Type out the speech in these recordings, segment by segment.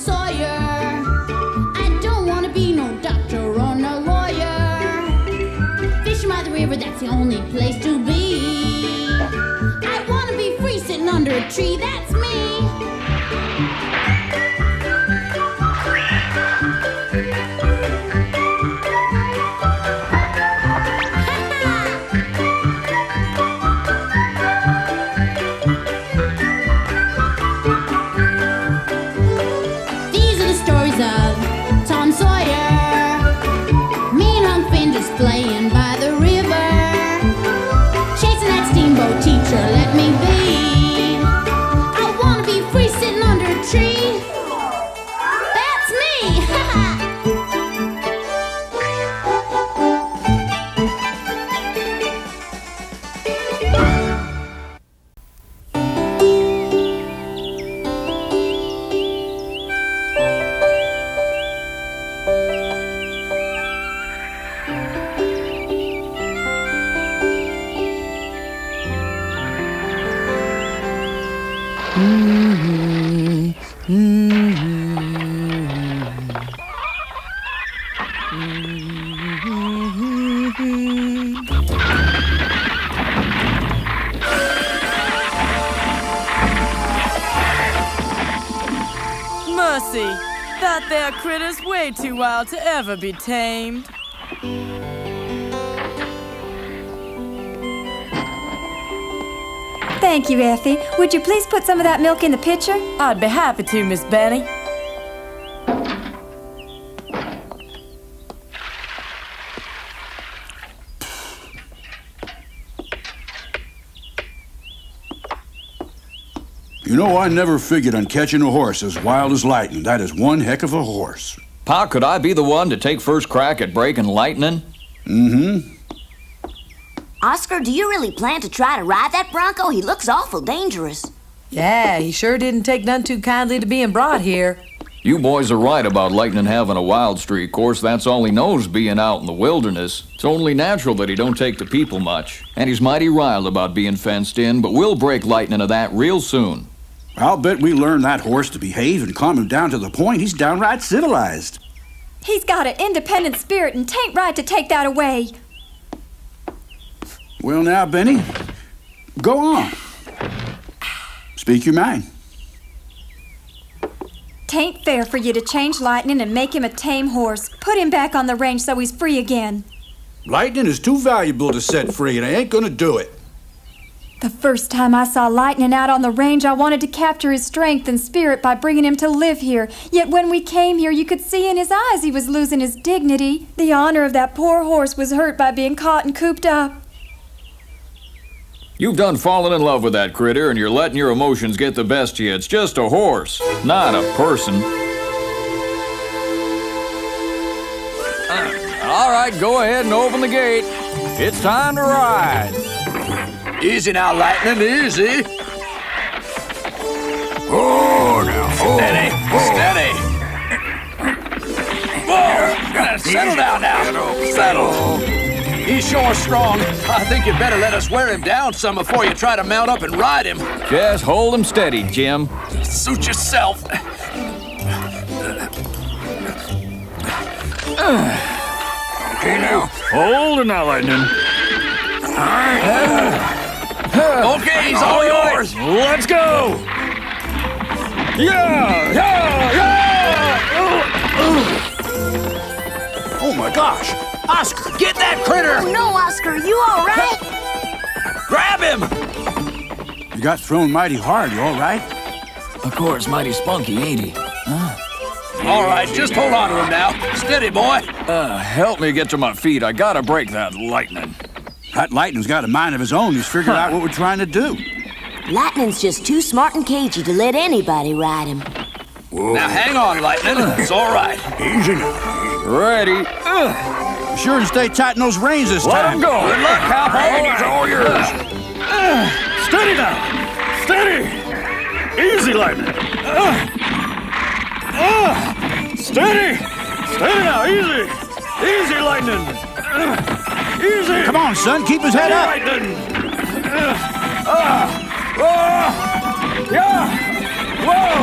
Sawyer. I don't want to be no doctor or no lawyer. Fishing by the river, that's the only place to be. I want to be free sitting under a tree, that's me. Sawyer, me and Huck Finn just playing by the river, chasing that steamboat teacher, let me be. I wanna be free sitting under a tree. That's me! Mercy, that there critter's way too wild to ever be tamed. Thank you, Effie. Would you please put some of that milk in the pitcher? I'd be happy to, Miss Benny. You know, I never figured on catching a horse as wild as lightning. That is one heck of a horse. Pa, could I be the one to take first crack at breaking lightning? Mm-hmm. Oscar, do you really plan to try to ride that bronco? He looks awful dangerous. Yeah, he sure didn't take none too kindly to being brought here. You boys are right about Lightning having a wild streak. Course, that's all he knows, being out in the wilderness. It's only natural that he don't take to people much. And he's mighty riled about being fenced in, but we'll break Lightning of that real soon. I'll bet we learn that horse to behave and calm him down to the point he's downright civilized. He's got an independent spirit and 'tain't right to take that away. Well now, Benny, go on. Speak your mind. 'Tain't fair for you to change Lightning and make him a tame horse. Put him back on the range so he's free again. Lightning is too valuable to set free, and I ain't gonna do it. The first time I saw Lightning out on the range, I wanted to capture his strength and spirit by bringing him to live here. Yet when we came here, you could see in his eyes he was losing his dignity. The honor of that poor horse was hurt by being caught and cooped up. You've done fallen in love with that critter, and you're letting your emotions get the best of you. It's just a horse, not a person. All right, go ahead and open the gate. It's time to ride. Easy now, Lightning, easy. Oh, now. Steady, steady. Whoa, settle down now. Settle. He's sure strong. I think you'd better let us wear him down some before you try to mount up and ride him. Just hold him steady, Jim. Suit yourself. Okay, now. Hold it now, Lightning. All right. Okay, he's all yours. Let's go. Yeah, yeah, yeah. Oh my gosh! Oscar, get that critter. Oh, no, Oscar, you all right? Grab him. You got thrown mighty hard, you all right? Of course, mighty spunky, ain't he? All right, just hold on to him now. Steady, boy. Help me get to my feet. I gotta break that lightning. That Lightning's got a mind of his own. He's figured out what we're trying to do. Lightning's just too smart and cagey to let anybody ride him. Whoa. Now hang on, Lightning. It's all right. Easy now. Ready? Be sure to stay tight in those reins this Let time. him go. Good luck, cowboy. He's all yours. Steady now. Steady. Easy, Lightning. Steady. Steady now. Easy. Easy, Lightning. Easy. Come on, son. Keep his head up. Lightning. Yeah. Whoa.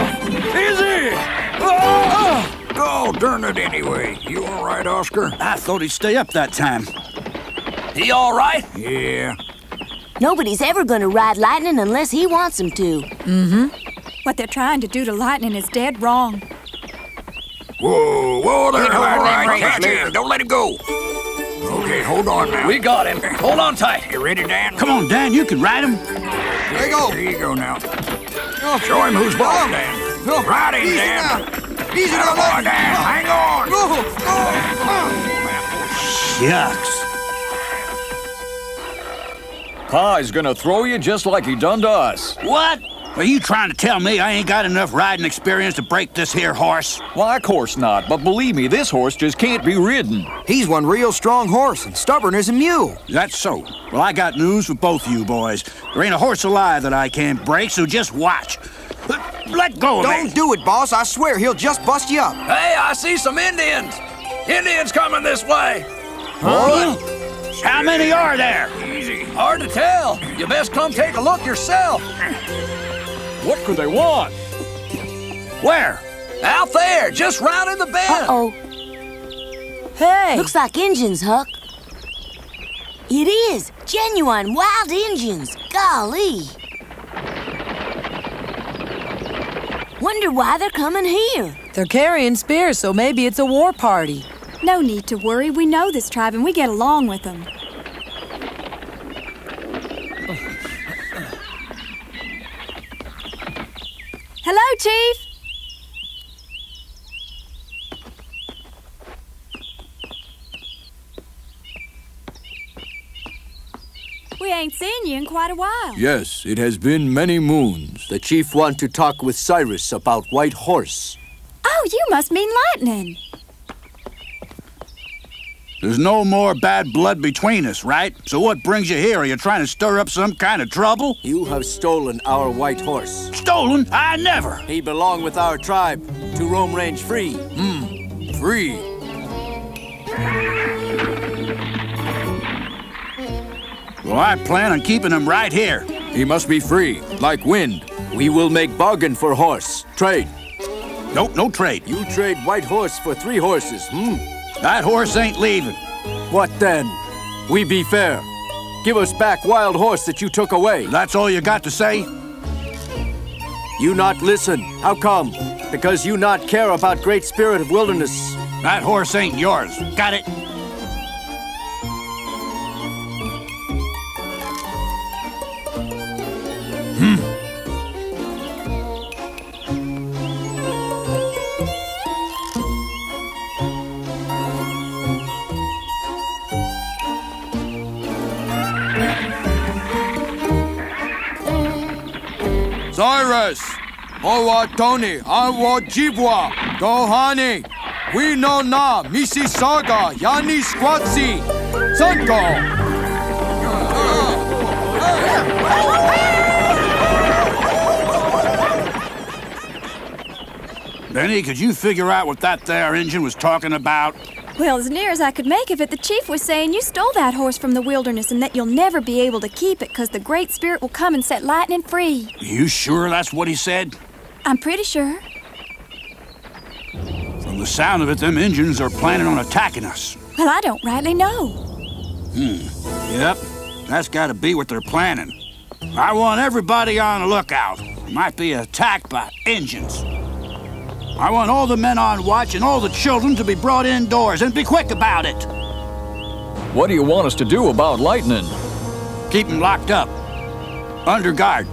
Easy. Oh, darn it anyway. You all right, Oscar? I thought he'd stay up that time. He all right? Yeah. Nobody's ever gonna ride Lightning unless he wants him to. What they're trying to do to Lightning is dead wrong. Whoa, there, all right. Catch him. Don't let him go. Okay, hold on now. We got him. Hold on tight. You ready, Dan? Come on, Dan, you can ride him. There you go. There you go now. Show him who's boss, Dan. Ride him, Dan. Easy now, boy, Dan. Hang on. Shucks. Pa's gonna throw you just like he done to us. What? Are you trying to tell me I ain't got enough riding experience to break this here horse? Why, of course not, but believe me, this horse just can't be ridden. He's one real strong horse and stubborn as a mule. That's so. Well, I got news for both of you boys. There ain't a horse alive that I can't break, so just watch. Let go of me. Don't do it, boss. I swear he'll just bust you up. Hey, I see some Indians. Indians coming this way. Huh? How many are there? Easy. Hard to tell. You best come take a look yourself. What could they want? Where? Out there, just round in the bend. Uh-oh. Hey! Looks like Injuns, Huck. It is. Genuine wild Injuns. Golly. Wonder why they're coming here. They're carrying spears, so maybe it's a war party. No need to worry. We know this tribe and we get along with them. Hello, Chief. We ain't seen you in quite a while. Yes, it has been many moons. The chief want to talk with Cyrus about White Horse. Oh, you must mean Lightning. There's no more bad blood between us, right? So what brings you here? Are you trying to stir up some kind of trouble? You have stolen our White Horse. Stolen? I never. He belong with our tribe to roam range free. Free. Well, I plan on keeping him right here. He must be free, like wind. We will make bargain for horse. Trade. Nope, no trade. You trade White Horse for 3 horses, That horse ain't leaving. What then? We be fair. Give us back Wild Horse that you took away. That's all you got to say? You not listen. How come? Because you not care about Great Spirit of Wilderness. That horse ain't yours. Got it? Cyrus! Owa Tony, Awa Jibwa, Dohani, We no na, Mississauga, Yani Squatsi, Sanko! Benny, could you figure out what that there engine was talking about? Well, as near as I could make of it, the chief was saying you stole that horse from the wilderness and that you'll never be able to keep it because the Great Spirit will come and set Lightning free. You sure that's what he said? I'm pretty sure. From the sound of it, them Injuns are planning on attacking us. Well, I don't rightly know. Yep, that's got to be what they're planning. I want everybody on the lookout. Might be attacked by Injuns. I want all the men on watch and all the children to be brought indoors, and be quick about it. What do you want us to do about Lightning? Keep them locked up. Under guard.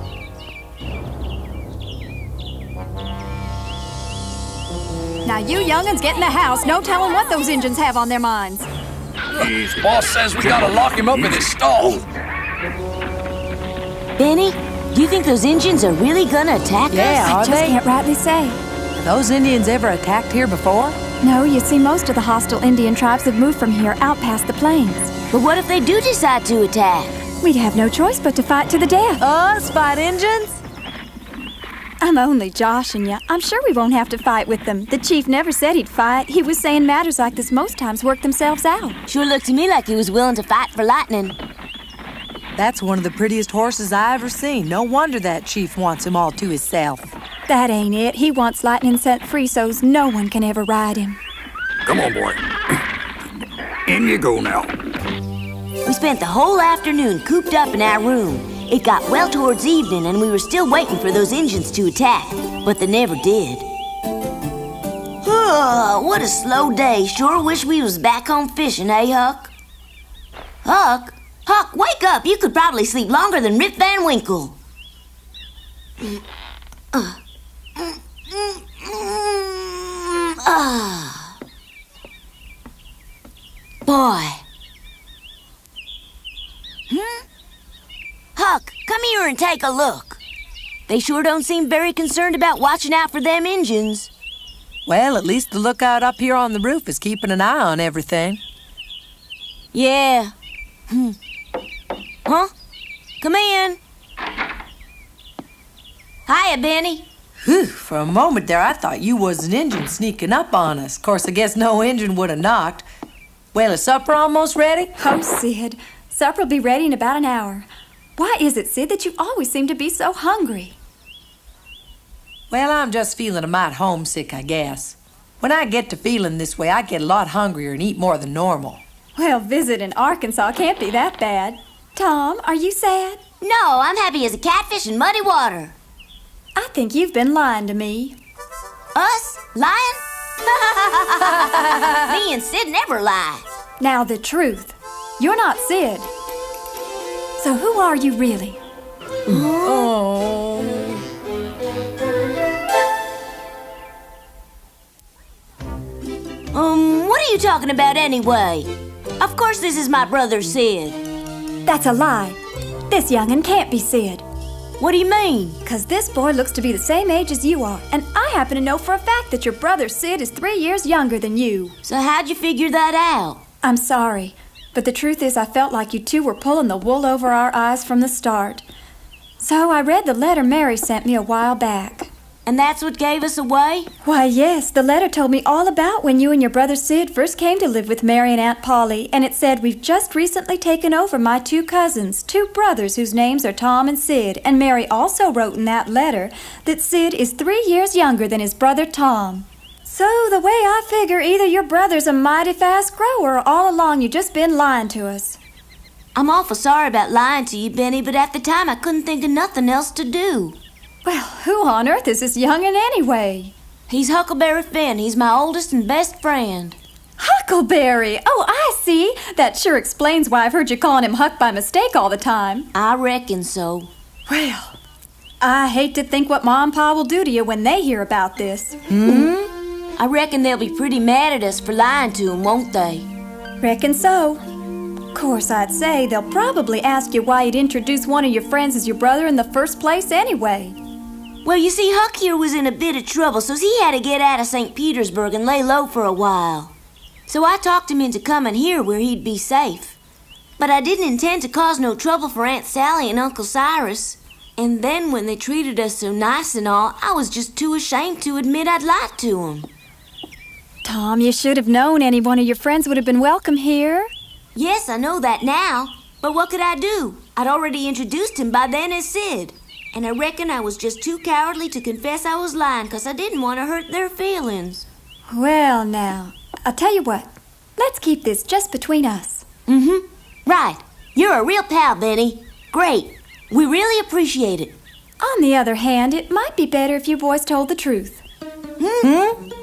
Now, you young'uns get in the house. No telling what those Injuns have on their minds. Boss says we gotta lock him up in his stall. Benny, do you think those Injuns are really gonna attack Yeah, us? I are just they? can't rightly say. Those Indians ever attacked here before? No, you see, most of the hostile Indian tribes have moved from here out past the plains. But what if they do decide to attack? We'd have no choice but to fight to the death. Us fight Injuns? I'm only joshing you. I'm sure we won't have to fight with them. The chief never said he'd fight. He was saying matters like this most times work themselves out. Sure looked to me like he was willing to fight for Lightning. That's one of the prettiest horses I ever seen. No wonder that chief wants him all to himself. That ain't it. He wants Lightning set free so's no one can ever ride him. Come on, boy. In you go now. We spent the whole afternoon cooped up in our room. It got well towards evening, and we were still waiting for those Injuns to attack, but they never did. What a slow day. Sure wish we was back home fishing, eh, Huck? Huck? Huck, wake up! You could probably sleep longer than Rip Van Winkle. Boy. Huck, come here and take a look. They sure don't seem very concerned about watching out for them Injuns. Well, at least the lookout up here on the roof is keeping an eye on everything. Yeah. Huh? Come in. Hiya, Benny. Whew, for a moment there I thought you was an Injun sneaking up on us. Of course, I guess no Injun would have knocked. Well, is supper almost ready? Oh, Sid, supper'll be ready in about an hour. Why is it, Sid, that you always seem to be so hungry? Well, I'm just feeling a mite homesick, I guess. When I get to feeling this way, I get a lot hungrier and eat more than normal. Well, visit in Arkansas can't be that bad. Tom, are you sad? No, I'm happy as a catfish in muddy water. I think you've been lying to me. Us? Lying? Me and Sid never lie. Now, the truth. You're not Sid. So who are you really? Oh. What are you talking about anyway? Of course this is my brother Sid. That's a lie. This young'un can't be Sid. What do you mean? 'Cause this boy looks to be the same age as you are, and I happen to know for a fact that your brother Sid is 3 years younger than you. So how'd you figure that out? I'm sorry, but the truth is I felt like you two were pulling the wool over our eyes from the start. So I read the letter Mary sent me a while back. And that's what gave us away? Why, yes, the letter told me all about when you and your brother Sid first came to live with Mary and Aunt Polly, and it said, "We've just recently taken over my 2 cousins, 2 brothers whose names are Tom and Sid," and Mary also wrote in that letter that Sid is 3 years younger than his brother Tom. So the way I figure, either your brother's a mighty fast grower or all along you just been lying to us. I'm awful sorry about lying to you, Benny, but at the time I couldn't think of nothing else to do. Well, who on earth is this young'un anyway? He's Huckleberry Finn. He's my oldest and best friend. Huckleberry! Oh, I see. That sure explains why I've heard you calling him Huck by mistake all the time. I reckon so. Well, I hate to think what Ma and Pa will do to you when they hear about this. I reckon they'll be pretty mad at us for lying to them, won't they? Reckon so. Of course, I'd say they'll probably ask you why you'd introduce one of your friends as your brother in the first place anyway. Well, you see, Huck here was in a bit of trouble, so he had to get out of St. Petersburg and lay low for a while. So I talked him into coming here where he'd be safe. But I didn't intend to cause no trouble for Aunt Sally and Uncle Cyrus. And then when they treated us so nice and all, I was just too ashamed to admit I'd lied to them. Tom, you should have known any one of your friends would have been welcome here. Yes, I know that now. But what could I do? I'd already introduced him by then as Sid. And I reckon I was just too cowardly to confess I was lying, 'cause I didn't want to hurt their feelings. Well, now, I'll tell you what. Let's keep this just between us. Right. You're a real pal, Benny. Great. We really appreciate it. On the other hand, it might be better if you boys told the truth.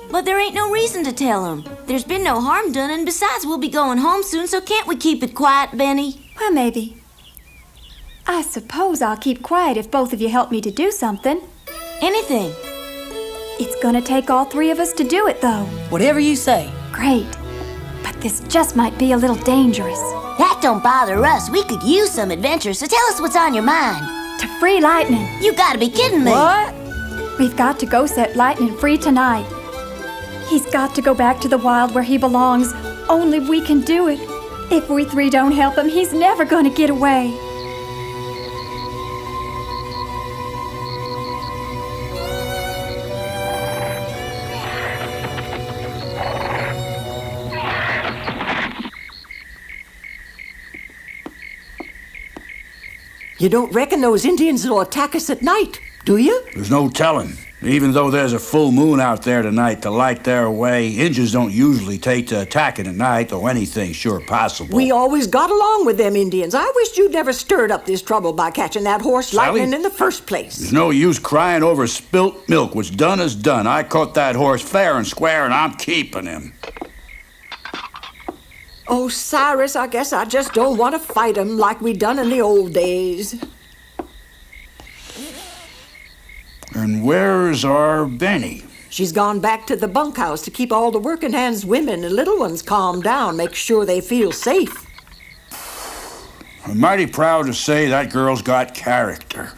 But there ain't no reason to tell him. There's been no harm done, and besides, we'll be going home soon, so can't we keep it quiet, Benny? Well, maybe. I suppose I'll keep quiet if both of you help me to do something. Anything. It's gonna take all 3 of us to do it, though. Whatever you say. Great. But this just might be a little dangerous. That don't bother us. We could use some adventure, so tell us what's on your mind. To free Lightning. You gotta be kidding me. What? We've got to go set Lightning free tonight. He's got to go back to the wild where he belongs. Only we can do it. If we 3 don't help him, he's never gonna get away. You don't reckon those Indians will attack us at night, do you? There's no telling. Even though there's a full moon out there tonight to light their way, Injuns don't usually take to attacking at night, though anything's sure possible. We always got along with them Indians. I wished you'd never stirred up this trouble by catching that horse Sally, lightning in the first place. there's no use crying over spilt milk. What's done is done. I caught that horse fair and square, and I'm keeping him. Oh, Cyrus, I guess I just don't want to fight 'em like we done in the old days. And where's our Benny? She's gone back to the bunkhouse to keep all the working hands, women, and little ones calmed down, make sure they feel safe. I'm mighty proud to say that girl's got character.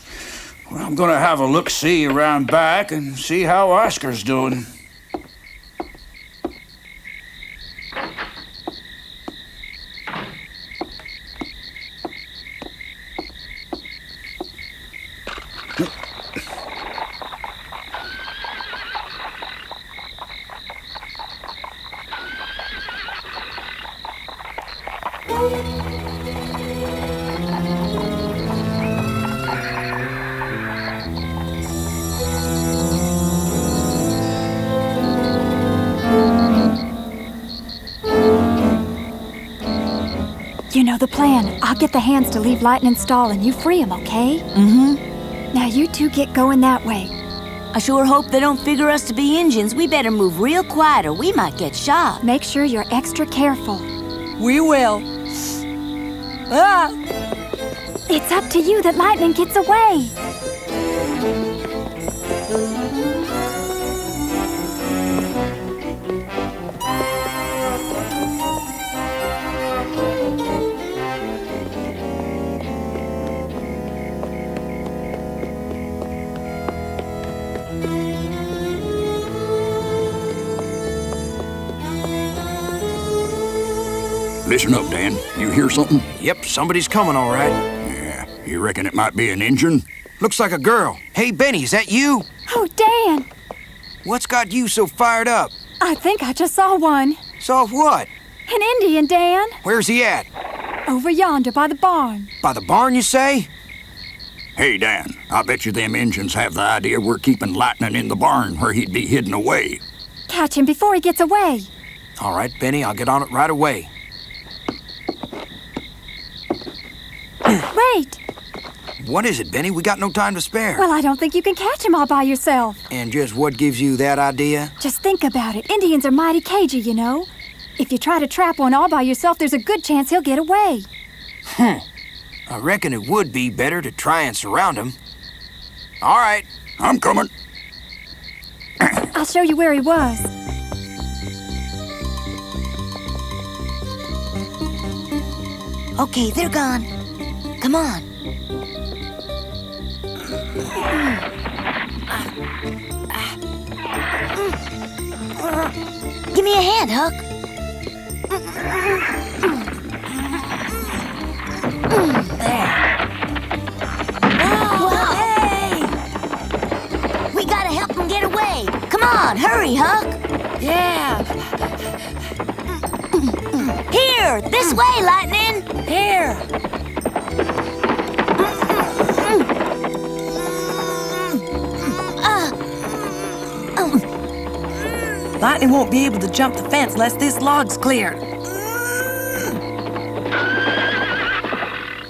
Well, I'm gonna have a look-see around back and see how Oscar's doing. You know the plan. I'll get the hands to leave Lightning stall and you free them, okay? Mm-hmm. Now you two get going that way. I sure hope they don't figure us to be Injuns. We better move real quiet or we might get shot. Make sure you're extra careful. We will. Ah! It's up to you that Lightning gets away. Listen up, Dan. You hear something? Yep, somebody's coming, all right. Yeah. You reckon it might be an Injun? Looks like a girl. Hey, Benny, is that you? Oh, Dan! What's got you so fired up? I think I just saw one. Saw what? An Indian, Dan. Where's he at? Over yonder by the barn. By the barn, you say? Hey, Dan, I bet you them Injuns have the idea we're keeping Lightning in the barn where he'd be hidden away. Catch him before he gets away. All right, Benny, I'll get on it right away. Wait! What is it, Benny? We got no time to spare. Well, I don't think you can catch him all by yourself. And just what gives you that idea? Just think about it. Indians are mighty cagey, you know. If you try to trap one all by yourself, there's a good chance he'll get away. I reckon it would be better to try and surround him. All right. I'm coming. I'll show you where he was. Okay, they're gone. Come on. Give me a hand, Huck. There. Wow. Hey! We gotta help him get away. Come on, hurry, Huck. Yeah. Here, this way, Lightning. Here. Lightning won't be able to jump the fence unless this log's cleared.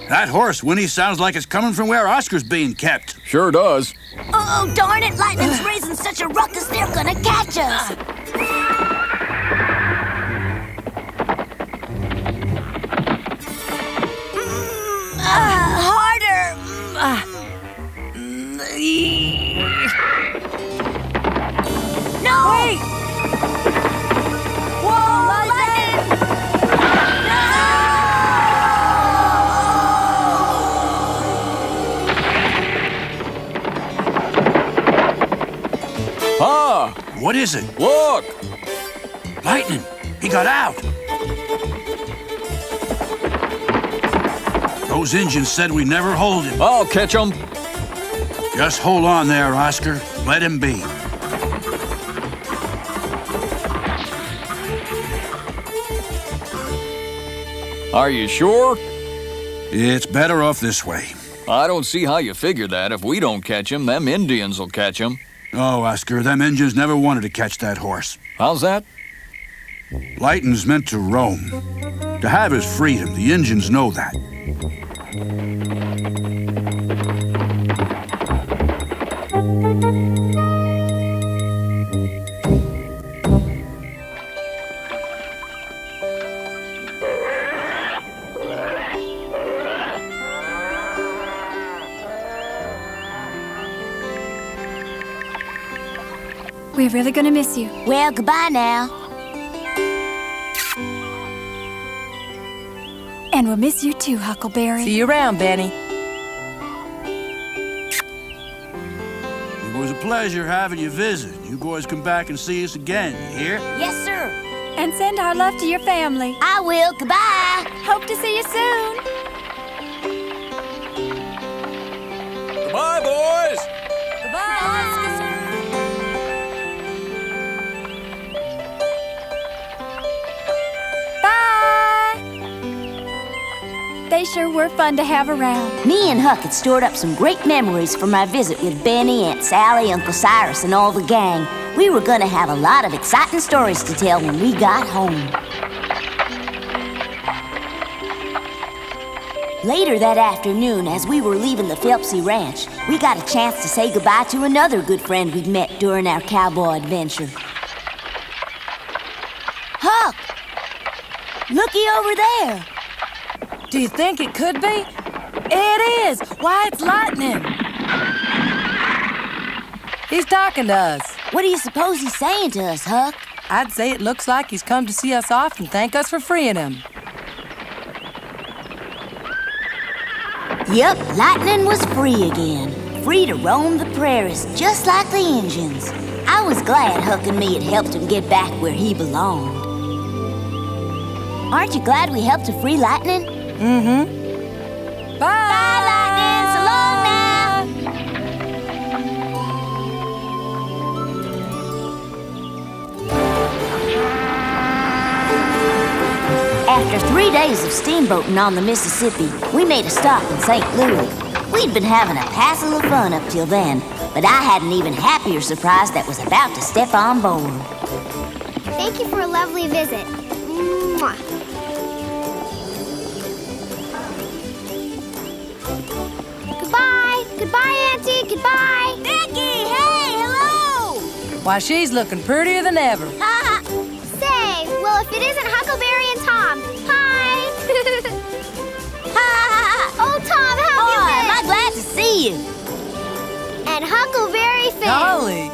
That horse whinny sounds like it's coming from where Oscar's being kept. Sure does. Oh, darn it! Lightning's raising such a ruckus, they're gonna catch us. Harder. No! Wait! Whoa, Lightning! Ah! What is it? Look! Lightning! He got out! Those Injuns said we never hold him. I'll catch him. Just hold on there, Oscar. Let him be. Are you sure? It's better off this way. I don't see how you figure that. If we don't catch him, them Indians will catch him. Oh, Oscar, them Injuns never wanted to catch that horse. How's that? Lightnin's meant to roam, to have his freedom. The Injuns know that. We're really gonna miss you. Well, goodbye now. And we'll miss you too, Huckleberry. See you around, Benny. It was a pleasure having you visit. You boys come back and see us again, you hear? Yes, sir. And send our love to your family. I will. Goodbye. Hope to see you soon. Goodbye, boys. Goodbye. They sure were fun to have around. Me and Huck had stored up some great memories from our visit with Benny, Aunt Sally, Uncle Cyrus, and all the gang. We were gonna have a lot of exciting stories to tell when we got home. Later that afternoon, as we were leaving the Phelpsy Ranch, we got a chance to say goodbye to another good friend we'd met during our cowboy adventure. Huck! Looky over there! Do you think it could be? It is! Why, it's lightning! He's talking to us. What do you suppose he's saying to us, Huck? I'd say it looks like he's come to see us off and thank us for freeing him. Yep, Lightning was free again. Free to roam the prairies, just like the Injuns. I was glad Huck and me had helped him get back where he belonged. Aren't you glad we helped to free Lightning? Mm-hmm. Bye! Bye, Lightning! So long now! After 3 days of steamboating on the Mississippi, we made a stop in St. Louis. We'd been having a passel of fun up till then, but I had an even happier surprise that was about to step on board. Thank you for a lovely visit. Mwah. Goodbye. Goodbye, Auntie. Goodbye. Becky, hey, hello! Why, she's looking prettier than ever. Say, well, if it isn't Huckleberry and Tom. Hi. Oh, Tom, how have you been? Am I glad to see you? And Huckleberry Finn. Golly.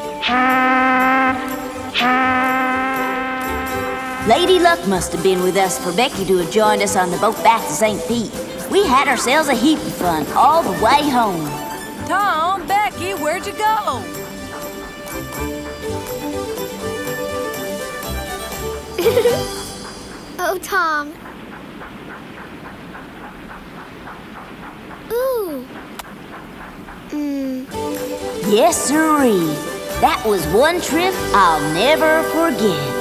Lady Luck must have been with us for Becky to have joined us on the boat back to St. Pete. We had ourselves a heap of fun all the way home. Tom, Becky, where'd you go? Oh, Tom. Ooh. Yes, sirree. That was one trip I'll never forget.